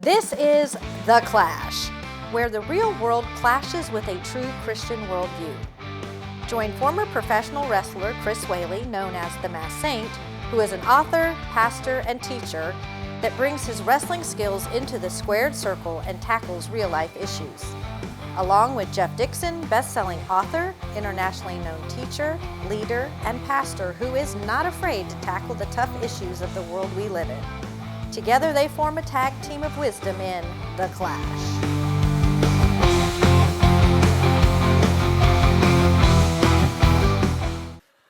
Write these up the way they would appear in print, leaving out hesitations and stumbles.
This is The Clash, where the real world clashes with a true Christian worldview. Join former professional wrestler Chris Whaley, known as the Masked Saint, who is an author, pastor, and teacher that brings his wrestling skills into the squared circle and tackles real-life issues. Along with Jeff Dixon, best-selling author, internationally known teacher, leader, and pastor who is not afraid to tackle the tough issues of the world we live in. Together they form a tag team of wisdom in The Clash.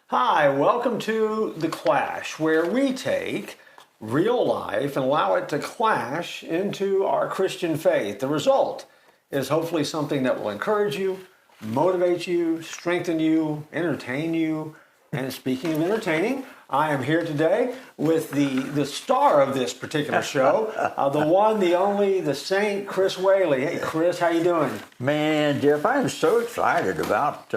Hi, welcome to The Clash, where we take real life and allow it to clash into our Christian faith. The result is hopefully something that will encourage you, motivate you, strengthen you, entertain you. And speaking of entertaining, I am here today with the star of this particular show, the one, the only, the Saint, Chris Whaley. Hey, Chris, how you doing? Man, Jeff, I am so excited about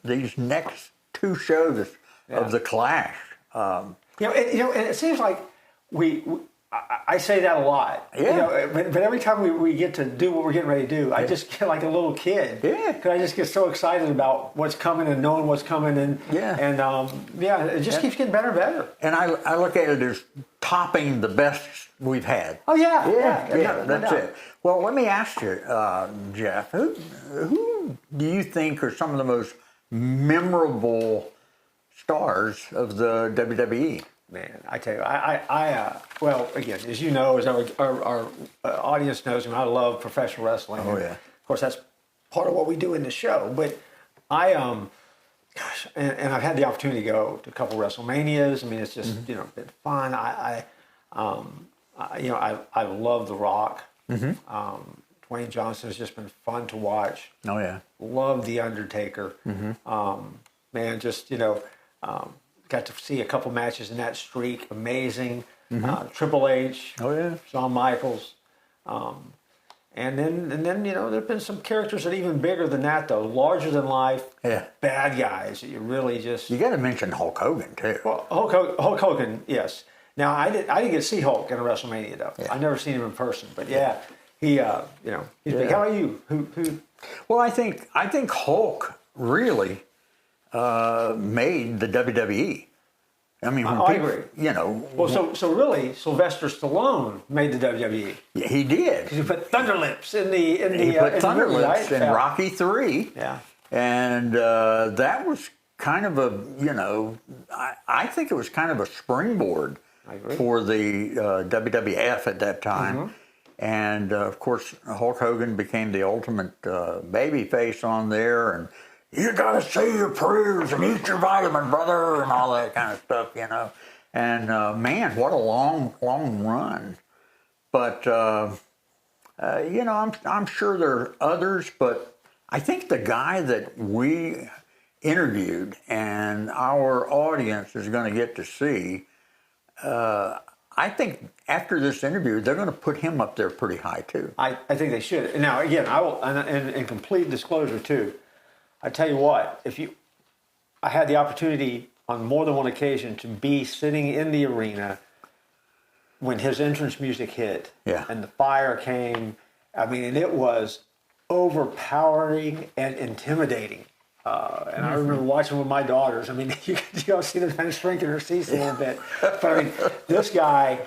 these next two shows of The Clash. And it seems like I say that a lot. Yeah. But every time we get to do what we're getting ready to do, I just get like a little kid. Yeah. Because I just get so excited about what's coming and knowing what's coming. And it just keeps getting better and better. And I look at it as topping the best we've had. Oh, yeah. That's it. Well, let me ask you, Jeff, who do you think are some of the most memorable stars of the WWE? Man, I tell you, well, again, as you know, as our audience knows, I love professional wrestling. Oh, yeah. Of course, that's part of what we do in the show. But and I've had the opportunity to go to a couple WrestleManias. I mean, it's just, been fun. I love The Rock. Dwayne Johnson has just been fun to watch. Oh, yeah. Love The Undertaker. Got to see a couple matches in that streak. Amazing. Triple H. Oh, yeah. Shawn Michaels. And then there have been some characters that are even bigger than that, though. Larger than life. Yeah. Bad guys that you really just... You got to mention Hulk Hogan, too. Well, Hulk Hogan, yes. Now, I didn't get to see Hulk in a WrestleMania, though. Yeah. I've never seen him in person. But, yeah, he's big. How about you? Who? Well, I think Hulk really... made the WWE. I mean, I agree. Well, so really, Sylvester Stallone made the WWE. Yeah, he did. Because he put Thunder Lips in the He put Thunder movie, Lips right? in Rocky 3. Yeah. And that was kind of a, I think it was kind of a springboard for the WWF at that time. And of course, Hulk Hogan became the ultimate baby face on there, and you gotta say your prayers and eat your vitamin, brother, and all that kind of stuff, And man, what a long run. But I'm sure there are others, but I think the guy that we interviewed and our audience is going to get to see, I think after this interview, they're going to put him up there pretty high too. I think they should. Now, again, I will, and in complete disclosure too, I tell you what, I had the opportunity on more than one occasion to be sitting in the arena when his entrance music hit. Yeah. And the fire came. I mean, and it was overpowering and intimidating. And I remember watching with my daughters. I mean, you can see them kind of shrinking her seats a little bit. But I mean, this guy,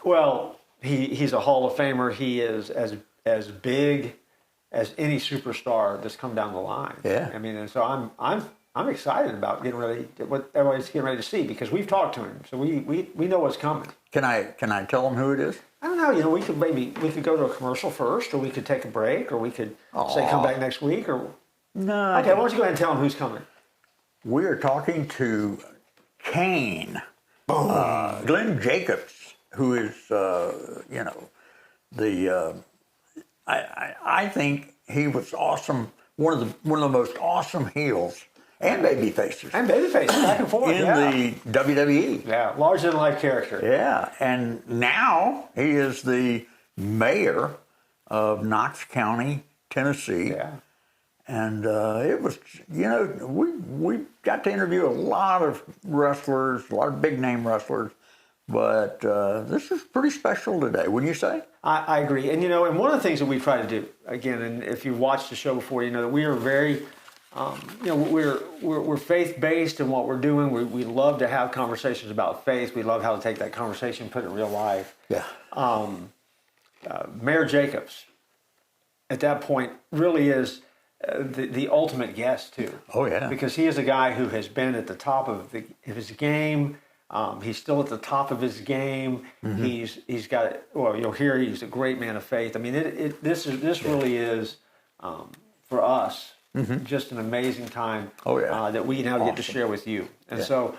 well, he's a Hall of Famer. He is as big as any superstar that's come down the line. Yeah. I mean, and so I'm excited about getting ready, what everybody's getting ready to see, because we've talked to him, so we know what's coming. Can I tell them who it is? I don't know. We could go to a commercial first, or we could take a break, or we could say come back next week, or no. Okay, why don't you go ahead and tell them who's coming? We are talking to Kane, Glenn Jacobs, who is I think he was awesome. One of the most awesome heels and baby faces. And baby faces, back and forth. In the WWE. Yeah, larger than life character. Yeah, and now he is the mayor of Knox County, Tennessee. Yeah. And it was, we got to interview a lot of wrestlers, a lot of big name wrestlers, But this is pretty special today, wouldn't you say? I agree. And, and one of the things that we try to do, again, and if you've watched the show before, that we are very, we're faith-based in what we're doing. We love to have conversations about faith. We love how to take that conversation and put it in real life. Yeah. Mayor Jacobs, at that point, really is the ultimate guest, too. Oh, yeah. Because he is a guy who has been at the top of his game. He's still at the top of his game. Mm-hmm. He's got, well, you'll hear he's a great man of faith. I mean, this really is for us just an amazing time. Oh, yeah. That we now get to share with you. And so,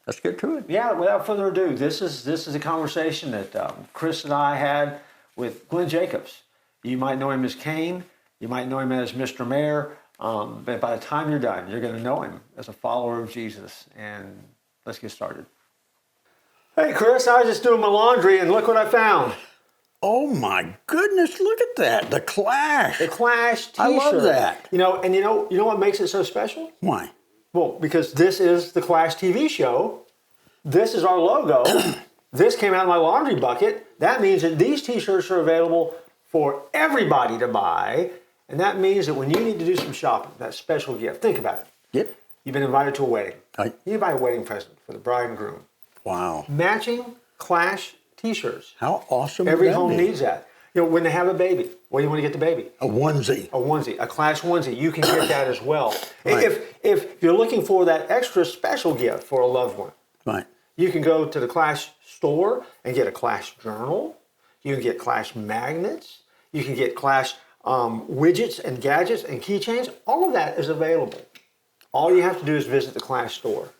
let's get to it. Yeah, without further ado, this is a conversation that Chris and I had with Glenn Jacobs. You might know him as Kane. You might know him as Mr. Mayor. But by the time you're done, you're going to know him as a follower of Jesus. And let's get started. Hey, Chris, I was just doing my laundry, and look what I found. Oh, my goodness, look at that. The Clash. The Clash t-shirt. I love that. You know what makes it so special? Why? Well, because this is the Clash TV show. This is our logo. This came out of my laundry bucket. That means that these t-shirts are available for everybody to buy. And that means that when you need to do some shopping, that special gift, think about it. Yep. You've been invited to a wedding. You need to buy a wedding present for the bride and groom. Wow. Matching Clash t-shirts. How awesome Every would that home be? needs that. When they have a baby, what do you want to get the baby? A onesie. A onesie, a Clash onesie. You can get that as well. Right. If you're looking for that extra special gift for a loved one, Right. you can go to the Clash store and get a Clash journal. You can get Clash magnets. You can get Clash widgets and gadgets and keychains. All of that is available. All you have to do is visit the Clash store.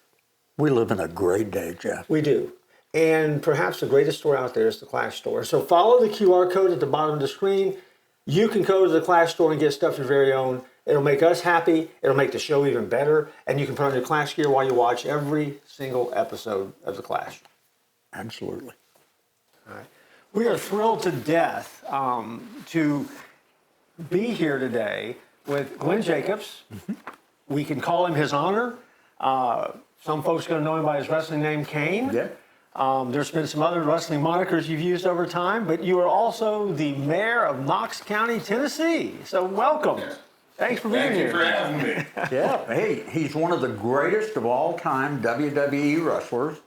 We live in a great day, Jeff. We do. And perhaps the greatest store out there is the Clash store. So follow the QR code at the bottom of the screen. You can go to the Clash store and get stuff your very own. It'll make us happy. It'll make the show even better. And you can put on your Clash gear while you watch every single episode of the Clash. Absolutely. All right. We are thrilled to death to be here today with Glenn Jacobs. We can call him His Honor. Some folks are going to know him by his wrestling name, Kane. Yeah. There's been some other wrestling monikers you've used over time, but you are also the mayor of Knox County, Tennessee. So welcome. Thanks for being here. Thank you for having me. Yeah. Hey, he's one of the greatest of all time WWE wrestlers.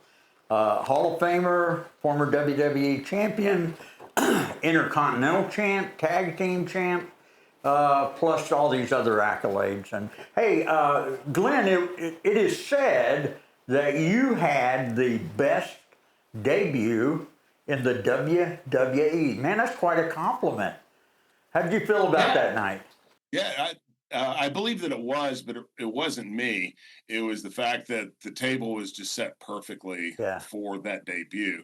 Hall of Famer, former WWE champion, Intercontinental champ, tag team champ, plus all these other accolades. And hey, Glenn, it is said that you had the best debut in the WWE. Man, that's quite a compliment. How did you feel about that night? Yeah, I believe that it was, but it wasn't me. It was the fact that the table was just set perfectly for that debut.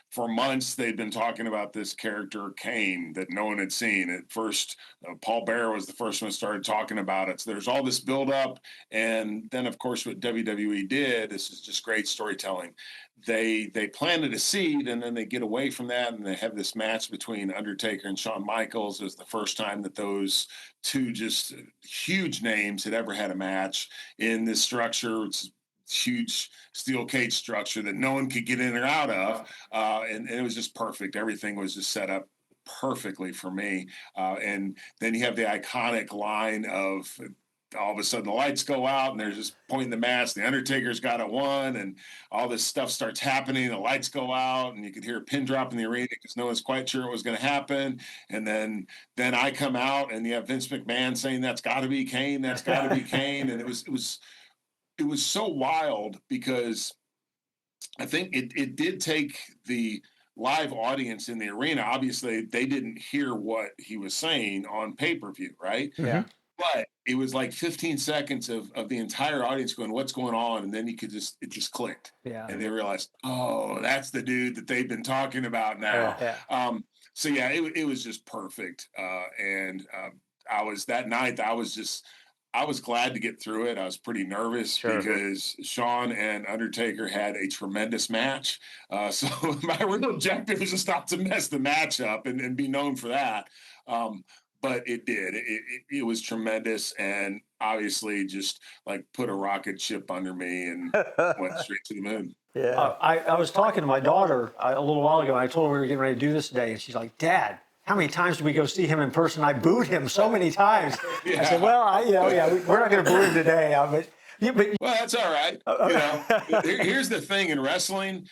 For months, they'd been talking about this character, Kane, that no one had seen. At first, Paul Bearer was the first one who started talking about it. So there's all this buildup. And then, of course, what WWE did, this is just great storytelling. They planted a seed, and then they get away from that, and they have this match between Undertaker and Shawn Michaels. It was the first time that those two just huge names had ever had a match in this structure. It's huge steel cage structure that no one could get in or out of, and it was just perfect. Everything was just set up perfectly for me. And then you have the iconic line of all of a sudden the lights go out and there's this point in the match, the Undertaker's got it won, and all this stuff starts happening. The lights go out and you could hear a pin drop in the arena because no one's quite sure what was going to happen. And then I come out and you have Vince McMahon saying, "That's got to be Kane. That's got to be Kane." And it was so wild because I think it did take the live audience in the arena. Obviously, they didn't hear what he was saying on pay-per-view, right? Yeah. But it was like 15 seconds of the entire audience going, "What's going on?" And then it just clicked. Yeah. And they realized, oh, that's the dude that they've been talking about now. Yeah. So yeah, it was just perfect. And that night, I was glad to get through it. I was pretty nervous because Shawn and Undertaker had a tremendous match. So my real objective was just not to mess the match up and be known for that. But it did. It was tremendous, and obviously just like put a rocket ship under me and went straight to the moon. Yeah. I was talking to my daughter a little while ago, and I told her we were getting ready to do this today, and she's like, "Dad, how many times did we go see him in person? I booed him so many times." Yeah. I said, "Well, we're not going to boo him today." Well, that's all right. Here's the thing in wrestling: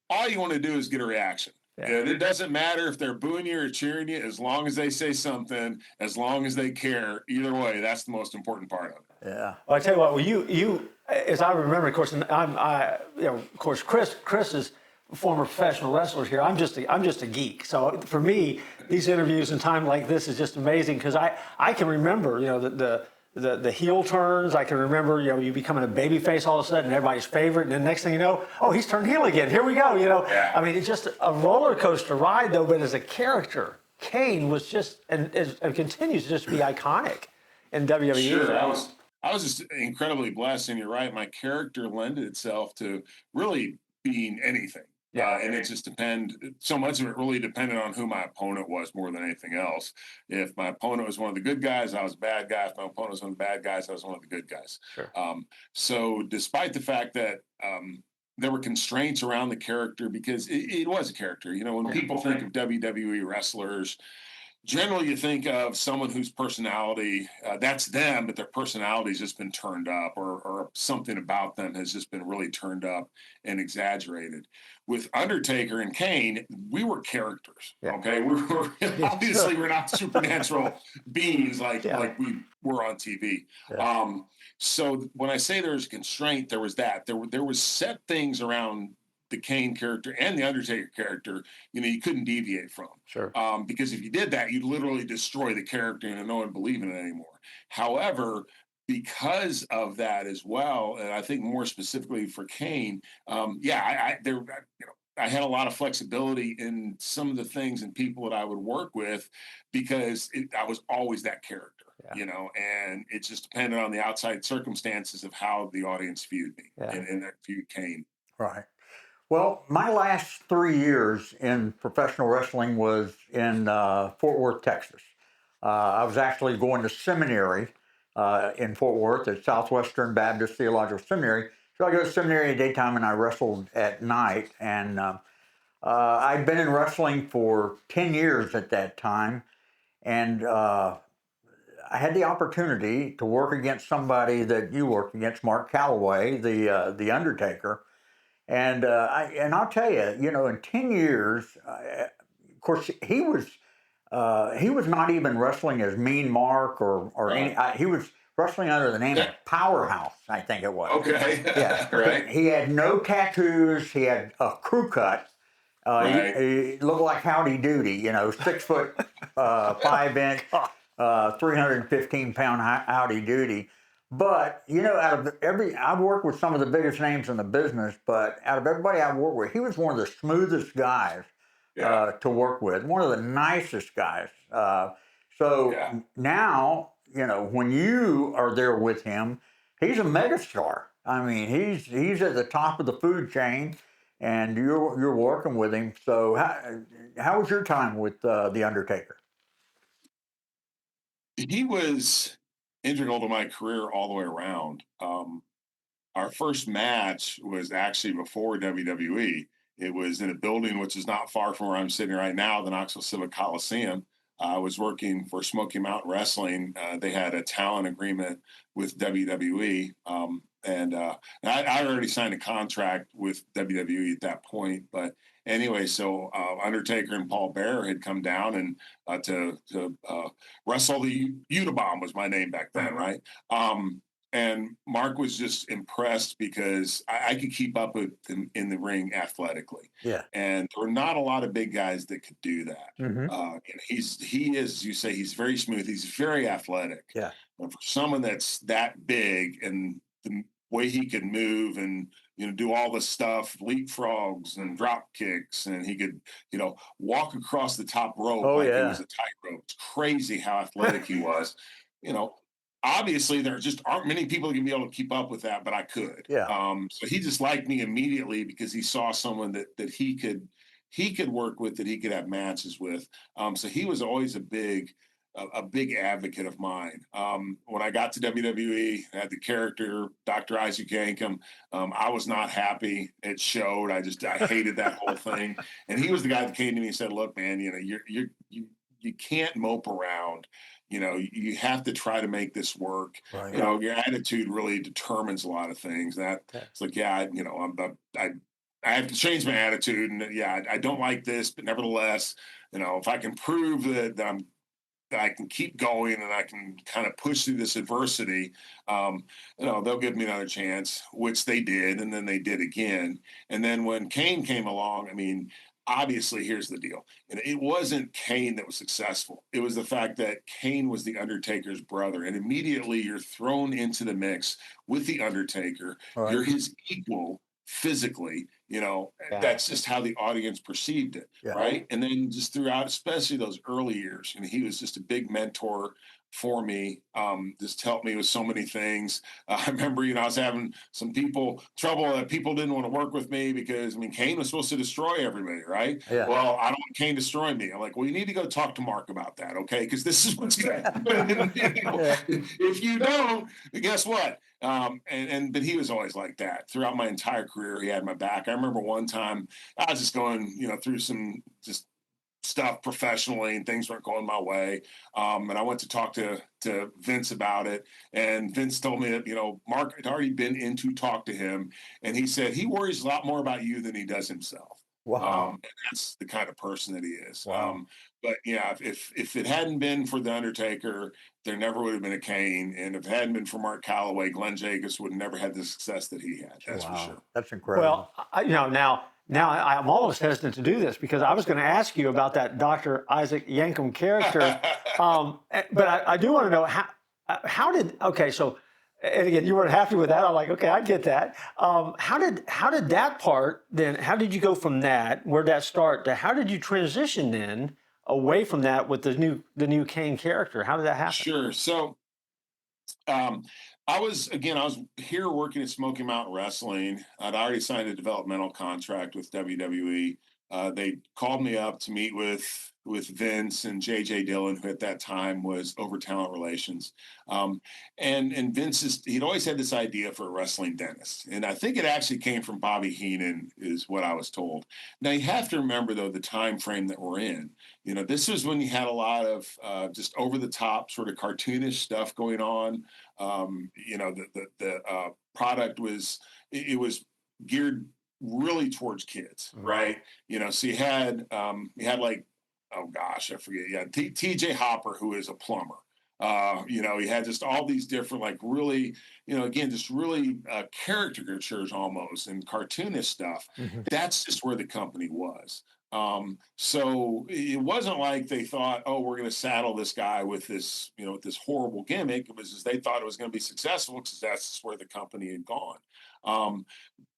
all you want to do is get a reaction. Yeah. It doesn't matter if they're booing you or cheering you, as long as they say something, as long as they care. Either way, that's the most important part of it. Yeah. Well, I tell you what. Well, you, as I remember, of course, of course, Chris is a former professional wrestler here. I'm just a geek. So for me, these interviews in time like this is just amazing because I can remember, the heel turns. I can remember, you becoming a baby face all of a sudden, everybody's favorite, and then next thing you know, oh, he's turned heel again. Here we go. Yeah. I mean, it's just a roller coaster ride, though. But as a character, Kane was just and continues to just be iconic in WWE. Sure, I was just incredibly blessed, and you're right. My character lended itself to really being anything. Yeah. And it just so much of it really depended on who my opponent was more than anything else. If my opponent was one of the good guys, I was a bad guy. If my opponent was one of the bad guys, I was one of the good guys. Sure. So despite the fact that there were constraints around the character, because it was a character, when people think of WWE wrestlers, generally you think of someone whose personality, that's them, but their personality's just been turned up, or something about them has just been really turned up and exaggerated. With Undertaker and Kane, we were characters. Yeah. Okay, obviously we're not supernatural beings like we were on TV. Yeah. So when I say there's a constraint, there was that. There was set things around the Kane character and the Undertaker character, you couldn't deviate from. Sure. Because if you did that, you'd literally destroy the character and no one believe in it anymore. However, because of that as well, and I think more specifically for Kane, I had a lot of flexibility in some of the things and people that I would work with because I was always that character. And it just depended on the outside circumstances of how the audience viewed me and that viewed Kane. Right. Well, my last 3 years in professional wrestling was in Fort Worth, Texas. I was actually going to seminary in Fort Worth at Southwestern Baptist Theological Seminary. So I go to seminary at daytime and I wrestled at night. And I'd been in wrestling for 10 years at that time. And I had the opportunity to work against somebody that you worked against, Mark Calaway, the Undertaker. And I'll tell you, in 10 years, of course, he was not even wrestling as Mean Mark or any. He was wrestling under the name of Powerhouse, I think it was. Okay. Yeah. Right. He had no tattoos. He had a crew cut. Right. He looked like Howdy Doody, 6 foot 5 inch, 315-pound Howdy Doody. But, out of I've worked with some of the biggest names in the business, but out of everybody I've worked with, he was one of the smoothest guys to work with, one of the nicest guys. Now, when you are there with him, he's a megastar. I mean, he's at the top of the food chain, and you're working with him. So how was your time with The Undertaker? He was integral to my career all the way around. Our first match was actually before WWE. It was in a building which is not far from where I'm sitting right now, the Knoxville Civic Coliseum. I was working for Smoky Mountain Wrestling. They had a talent agreement with WWE. And I already signed a contract with WWE at that point. But anyway, so Undertaker and Paul Bearer had come down and to wrestle the Unabomb was my name back then, right? And Mark was just impressed because I could keep up with him in the ring athletically. Yeah. And there were not a lot of big guys that could do that. Mm-hmm. And he is, as you say, he's very smooth. He's very athletic. Yeah. And for someone that's that big and the way he could move and do all this stuff, leapfrogs and drop kicks, and he could walk across the top rope like it was a tightrope. It's crazy how athletic he was. Obviously there just aren't many people that can be able to keep up with that, but I could. Yeah. So he just liked me immediately because he saw someone that he could work with, that he could have matches with. So he was always a big a big advocate of mine. When I got to WWE, I had the character Dr. Isaac Yankem. I was not happy. It showed. I hated that whole thing. And he was the guy that came to me and said, "Look, man, you can't mope around. You have to try to make this work. Right. Your attitude really determines a lot of things." It's like, yeah, I have to change my attitude, and yeah, I don't like this, but nevertheless, if I can prove that I can keep going and I can kind of push through this adversity, they'll give me another chance, which they did, and then they did again. And then when Kane came along, I mean, obviously, here's the deal. And it wasn't Kane that was successful. It was the fact that Kane was the Undertaker's brother. And immediately you're thrown into the mix with the Undertaker. Right. You're his equal physically. That's just how the audience perceived it. Yeah. Right. And then just throughout, especially those early years, and he was just a big mentor for me, just helped me with so many things. I remember, I was having some trouble that people didn't want to work with me because, Kane was supposed to destroy everybody, right? Yeah. Well, I don't want Kane destroying me. I'm like, well, you need to go talk to Mark about that, okay? Because this is what's going to happen. If you don't, guess what? But he was always like that. Throughout my entire career, he had my back. I remember one time I was just going, through some just stuff professionally and things weren't going my way. And I went to talk to Vince about it. And Vince told me that, Mark had already been in to talk to him. And he said, he worries a lot more about you than he does himself. Wow. And that's the kind of person that he is. Wow. But yeah, if it hadn't been for the Undertaker, there never would have been a Kane. And if it hadn't been for Mark Calaway, Glenn Jacobs would have never had the success that he had. That's for sure. That's incredible. Well, now I'm almost hesitant to do this because I was going to ask you about that Dr. Isaac Yankem character. But I do want to know how did, okay, so, and again, you weren't happy with that. I'm like, okay, I get that. How did that part then, how did you go from that, where'd that start, to how did you transition then away from that with the new Kane character? How did that happen? Sure. So, I was here working at Smoky Mountain Wrestling. I'd already signed a developmental contract with WWE. They called me up to meet with Vince and J.J. Dillon, who at that time was over talent relations. And Vince he'd always had this idea for a wrestling dentist. And I think it actually came from Bobby Heenan, is what I was told. Now, you have to remember, though, the time frame that we're in. This was when you had a lot of just over-the-top sort of cartoonish stuff going on. The product was geared really towards kids, right? So you had like, oh gosh, I forget. Yeah, T.J. Hopper, who is a plumber. He had just all these different, like, really, again, just really caricatures almost and cartoonish stuff. Mm-hmm. That's just where the company was. So it wasn't like they thought, oh, we're going to saddle this guy with this, with this horrible gimmick. It was just they thought it was going to be successful because that's where the company had gone.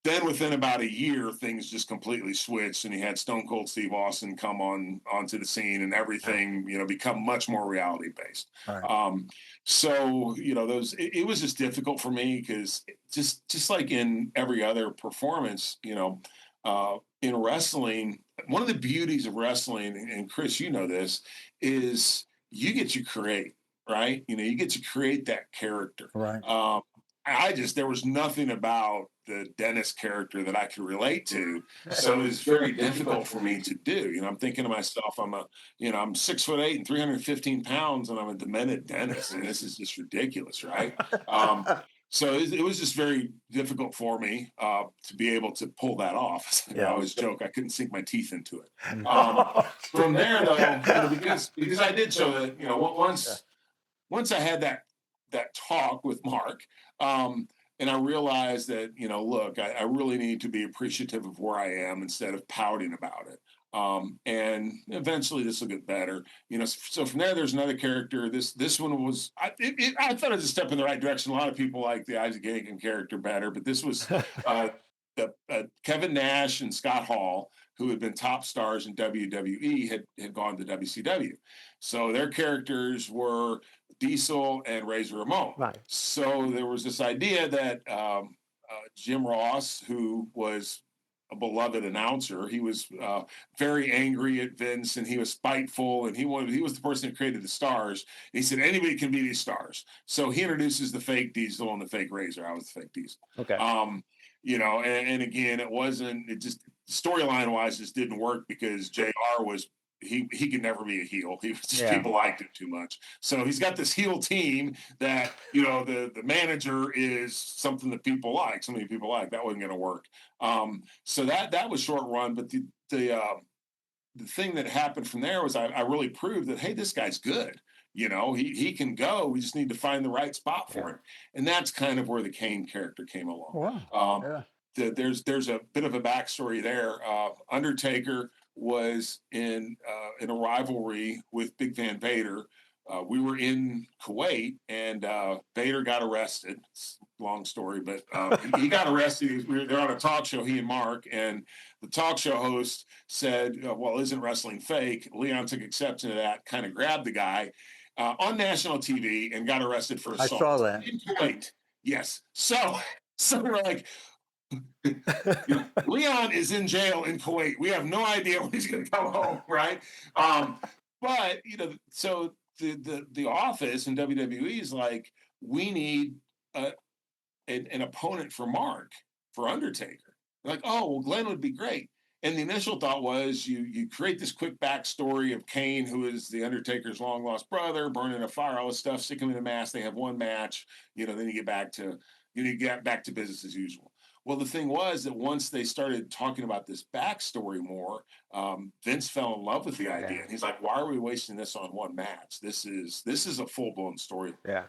Then within about a year, things just completely switched, and he had Stone Cold Steve Austin come onto the scene, and everything, become much more reality based. Right. So it was just difficult for me because just like in every other performance, in wrestling, one of the beauties of wrestling, and Chris, you know this, is you get to create, right? You get to create that character. Right. There was nothing about the dentist character that I could relate to. So it was very difficult for me to do. I'm thinking to myself, I'm 6'8" and 315 pounds, and I'm a demented dentist, and this is just ridiculous, right? So it was just very difficult for me to be able to pull that off. I always joke I couldn't sink my teeth into it. From there, though, because I did show that once I had that talk with Mark, and I realized that look, I really need to be appreciative of where I am instead of pouting about it. And eventually this will get better. So from there's another character. This one was, I thought it was a step in the right direction. A lot of people like the Isaac Yankem character better, but this was Kevin Nash and Scott Hall, who had been top stars in WWE, had gone to WCW. So their characters were Diesel and Razor Ramon. Right. So there was this idea that Jim Ross, who was a beloved announcer. He was very angry at Vince, and he was spiteful, and he was the person who created the stars. And he said anybody can be these stars. So he introduces the fake Diesel and the fake Razor. I was the fake Diesel. Okay. And again, it just storyline wise just didn't work because JR was. He could never be a heel. He was just people liked it too much. So he's got this heel team that the manager is something that people like. So many people like that wasn't going to work. So that was short run. But the thing that happened from there was I really proved that hey, this guy's good. He can go. We just need to find the right spot for him, and that's kind of where the Kane character came along. Wow. There's a bit of a backstory there. Undertaker was in a rivalry with Big Van Vader. We were in Kuwait, and Vader got arrested. It's a long story, but he got arrested. They're on a talk show, he and Mark, and the talk show host said, well, isn't wrestling fake? Leon took exception to that, kind of grabbed the guy on national TV and got arrested for assault. I saw that. In Kuwait, yes. So we're like, Leon is in jail in Kuwait. We have no idea when he's going to come home, right? But so the office in WWE is like, we need an opponent for Mark, for Undertaker. They're like, oh well, Glenn would be great. And the initial thought was you create this quick backstory of Kane, who is the Undertaker's long lost brother, burning a fire, all this stuff, stick him in a mask. They have one match, then you get back to business as usual. Well, the thing was that once they started talking about this backstory more, Vince fell in love with the idea. And he's like, why are we wasting this on one match? This is a full-blown story. Yeah.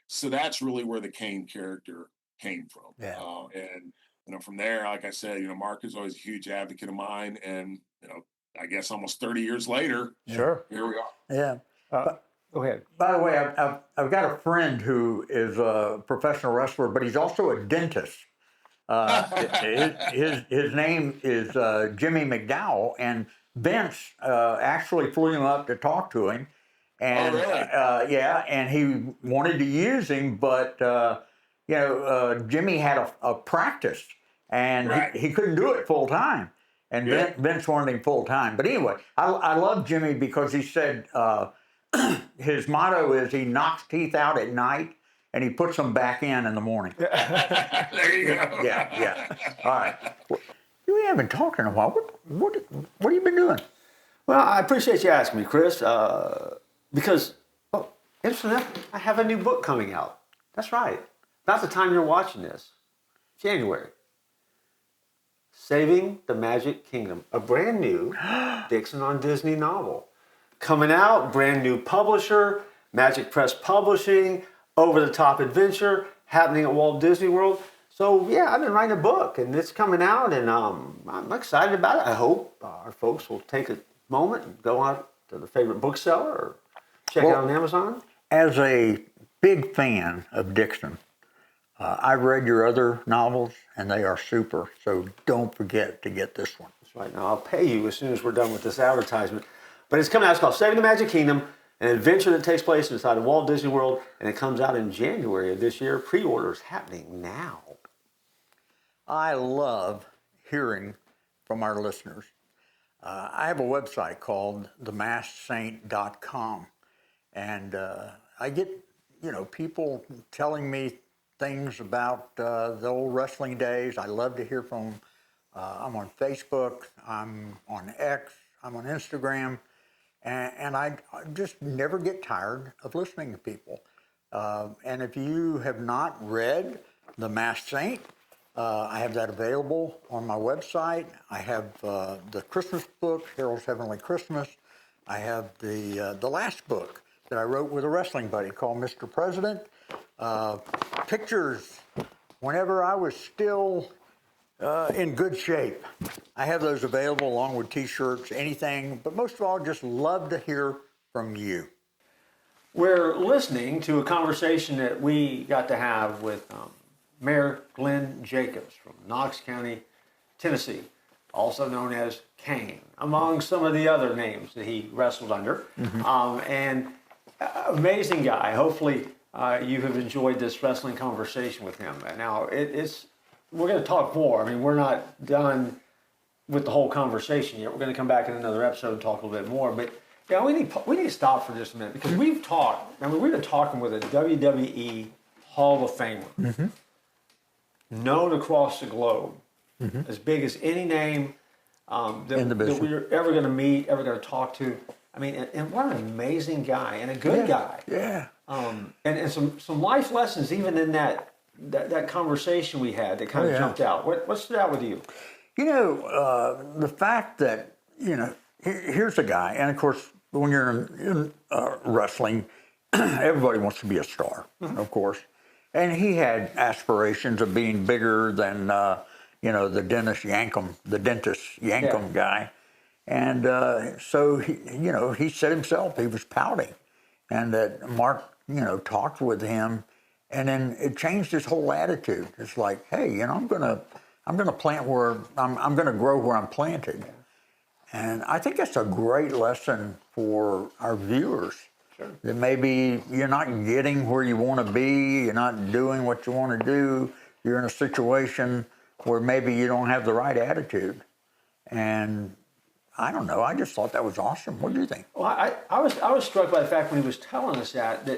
So that's really where the Kane character came from. Yeah. And from there, like I said, Mark is always a huge advocate of mine. And, I guess almost 30 years later, sure, here we are. Yeah. Go ahead. By the way, I've got a friend who is a professional wrestler, but he's also a dentist. His name is Jimmy McDowell, and Vince actually flew him up to talk to him, and and he wanted to use him, but Jimmy had a practice, and he couldn't do it full time, and Vince wanted him full time. But anyway, I love Jimmy because he said his motto is he knocks teeth out at night and he puts them back in the morning. There you go. Yeah. All right. We haven't talked in a while. What have you been doing? Well, I appreciate you asking me, Chris, because, incidentally, I have a new book coming out. That's right. About the time you're watching this, January. Saving the Magic Kingdom, a brand new Dixon on Disney novel. Coming out, brand new publisher, Magic Press Publishing, over-the-top adventure happening at Walt Disney World. So yeah, I've been writing a book and it's coming out, and I'm excited about it. I hope our folks will take a moment and go out to the favorite bookseller or check it out on Amazon. As a big fan of Dixon, I've read your other novels and they are super. So don't forget to get this one. That's right. Now I'll pay you as soon as we're done with this advertisement. But it's coming out. It's called Saving the Magic Kingdom, an adventure that takes place inside of Walt Disney World, and it comes out in January of this year. Pre-orders happening now. I love hearing from our listeners. I have a website called themasksaint.com, and I get people telling me things about the old wrestling days. I love to hear from them. I'm on Facebook, I'm on X, I'm on Instagram. And I just never get tired of listening to people. And if you have not read The Masked Saint, I have that available on my website. I have the Christmas book, Harold's Heavenly Christmas. I have the last book that I wrote with a wrestling buddy called Mr. President. Pictures whenever I was still in good shape. I have those available along with t-shirts, anything, but most of all, just love to hear from you. We're listening to a conversation that we got to have with Mayor Glenn Jacobs from Knox County, Tennessee, also known as Kane, among some of the other names that he wrestled under. And amazing guy. Hopefully you have enjoyed this wrestling conversation with him. Now, it's we're going to talk more. I mean, we're not done with the whole conversation yet. We're going to come back in another episode and talk a little bit more. But yeah, we need to stop for just a minute because we've talked. I mean, we've been talking with a WWE Hall of Famer, known across the globe, as big as any name that we're ever going to meet, ever going to talk to. I mean, and what an amazing guy and a good guy. Yeah. And some life lessons even in that conversation we had that kind of jumped out. What stood out with you? You know, the fact that, you know, here's a guy, and of course, when you're in wrestling, everybody wants to be a star, of course. And he had aspirations of being bigger than, you know, the dentist Yankum guy. And so, he said himself he was pouting. And that Mark, talked with him. And then it changed his whole attitude. It's like, hey, I'm gonna plant where I'm gonna grow where I'm planted. And I think that's a great lesson for our viewers. Sure. That maybe you're not getting where you want to be, you're not doing what you want to do, you're in a situation where maybe you don't have the right attitude. And I don't know, I just thought that was awesome. What do you think? Well, I was struck by the fact when he was telling us that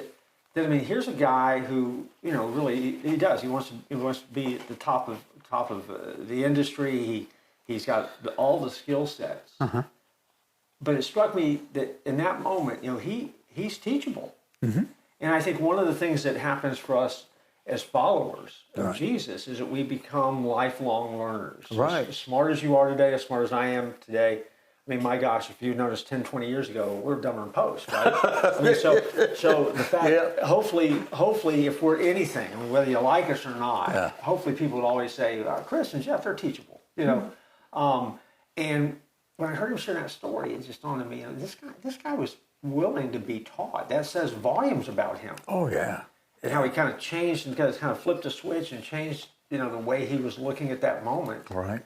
I mean, here's a guy who, really he does. He wants to be at the top of the industry. He's got all the skill sets. But it struck me that in that moment, he's teachable. And I think one of the things that happens for us as followers of Jesus is that we become lifelong learners. Right. As smart as you are today, as smart as I am today, I mean, my gosh, if you'd known us 10, 20 years ago, we're dumber in post, right? I mean, so the fact, hopefully, if we're anything, I mean, whether you like us or not, hopefully people would always say, Christians, they're teachable, And when I heard him share that story, it just dawned on me, this guy was willing to be taught. That says volumes about him. Oh, yeah. And how he kind of changed and kind of flipped a switch and changed, the way he was looking at that moment. Right.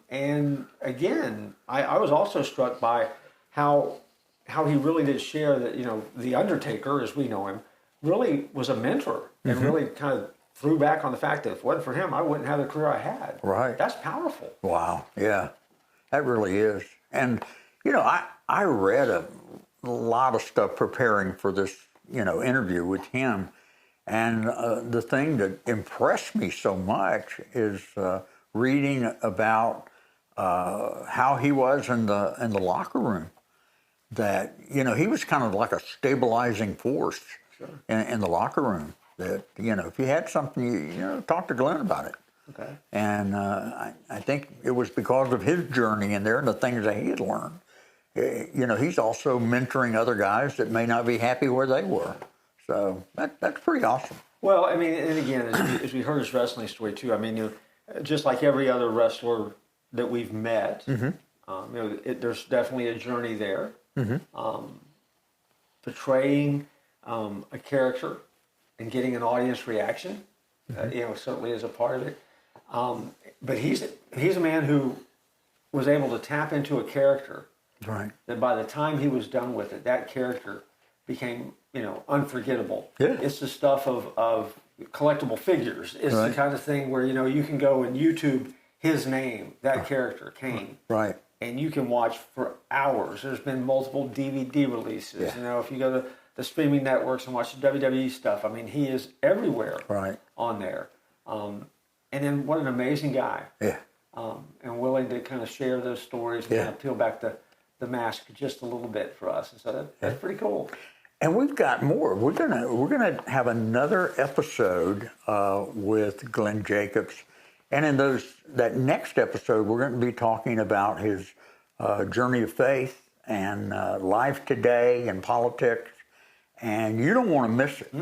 And again, I was also struck by how he really did share that, the Undertaker, as we know him, really was a mentor and really kind of threw back on the fact that if it wasn't for him, I wouldn't have the career I had. Right. That's powerful. Wow. Yeah, that really is. And, I read a lot of stuff preparing for this, interview with him. And the thing that impressed me so much is reading about how he was in the locker room. That he was kind of like a stabilizing force in the locker room. That if you had something, you talk to Glenn about it. Okay. And I think it was because of his journey in there and the things that he had learned. He's also mentoring other guys that may not be happy where they were. So that's pretty awesome. Well, I mean, and again, as we heard his wrestling story too, I mean, just like every other wrestler that we've met, there's definitely a journey there. Portraying a character and getting an audience reaction, certainly is a part of it. But he's a man who was able to tap into a character. Right. That by the time he was done with it, that character became, unforgettable. Yeah. It's the stuff of collectible figures. It's the kind of thing where, you can go and YouTube his name, that character, Kane. Right. And you can watch for hours. There's been multiple DVD releases. Yeah. If you go to the streaming networks and watch the WWE stuff, I mean, he is everywhere on there. And then what an amazing guy. Yeah. And willing to kind of share those stories and kind of peel back the mask just a little bit for us. And so that's pretty cool. And we've got more. We're gonna have another episode with Glenn Jacobs, and in that next episode, we're going to be talking about his journey of faith and life today and politics. And you don't want to miss it.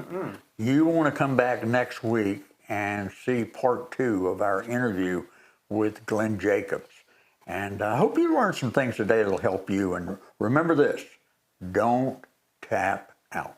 You want to come back next week and see part 2 of our interview with Glenn Jacobs. And I hope you learned some things today that'll help you. And remember this, don't tap out.